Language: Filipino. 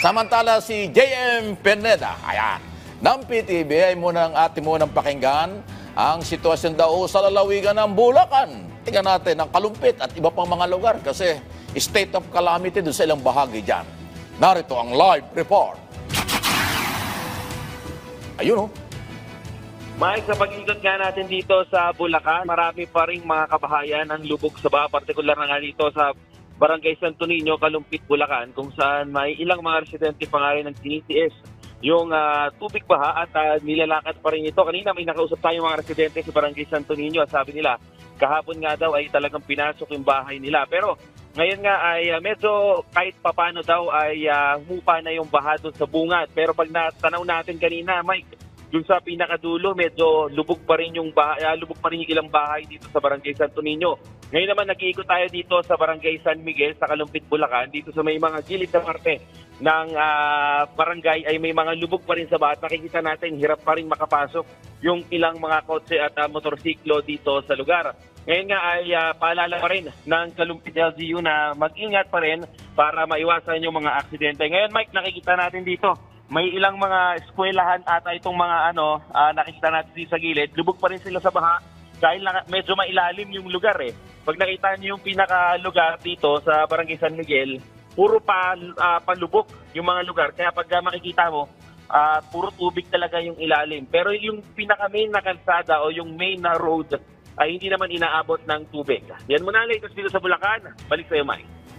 Samantala si JM Pineda, ayan, ng PTV ay ating munang pakinggan ang sitwasyon daw sa lalawigan ng Bulacan. Tingnan natin ang Kalumpit at iba pang mga lugar kasi state of calamity doon sa ilang bahagi dyan. Narito ang live report. Ayun, oh. Mike, sa pag-ikot nga natin dito sa Bulacan, marami pa rin mga kabahayan ang lubog sa baha, partikular na nga dito sa Barangay Santo Niño, Kalumpit, Bulacan, kung saan may ilang mga residente pa nga rin ng tinitiis yung tubig baha at nilalakad pa rin ito. Kanina may nakausap tayong mga residente sa Barangay Santo Niño at sabi nila, kahapon nga daw ay talagang pinasok yung bahay nila. Pero ngayon nga ay medyo kahit papano daw ay humupa na yung baha doon sa bungad. Pero pag natanaw natin kanina, Mike, yung sa pinakadulo, medyo lubog pa rin yung ilang bahay dito sa Barangay Santo Niño. Ngayon naman nag-iikot tayo dito sa Barangay San Miguel sa Kalumpit, Bulacan. Dito sa may mga gilid na parte ng barangay ay may mga lubog pa rin sa baha. Nakikita natin, hirap pa rin makapasok yung ilang mga kotse at motorsiklo dito sa lugar. Ngayon nga ay paalala pa rin ng Kalumpit LGU na mag-ingat pa rin para maiwasan yung mga aksidente. Ngayon, Mike, nakikita natin dito, may ilang mga eskwelahan at itong mga nakikita natin dito sa gilid. Lubog pa rin sila sa baha dahil medyo mailalim yung lugar eh. Pag nakita niyo yung pinaka-lugar dito sa Barangay San Miguel, puro palubog yung mga lugar. Kaya pag makikita mo, puro tubig talaga yung ilalim. Pero yung pinaka-main na kalsada o yung main na road ay hindi naman inaabot ng tubig. Yan muna, latest dito sa Bulacan. Balik sa'yo, Mike.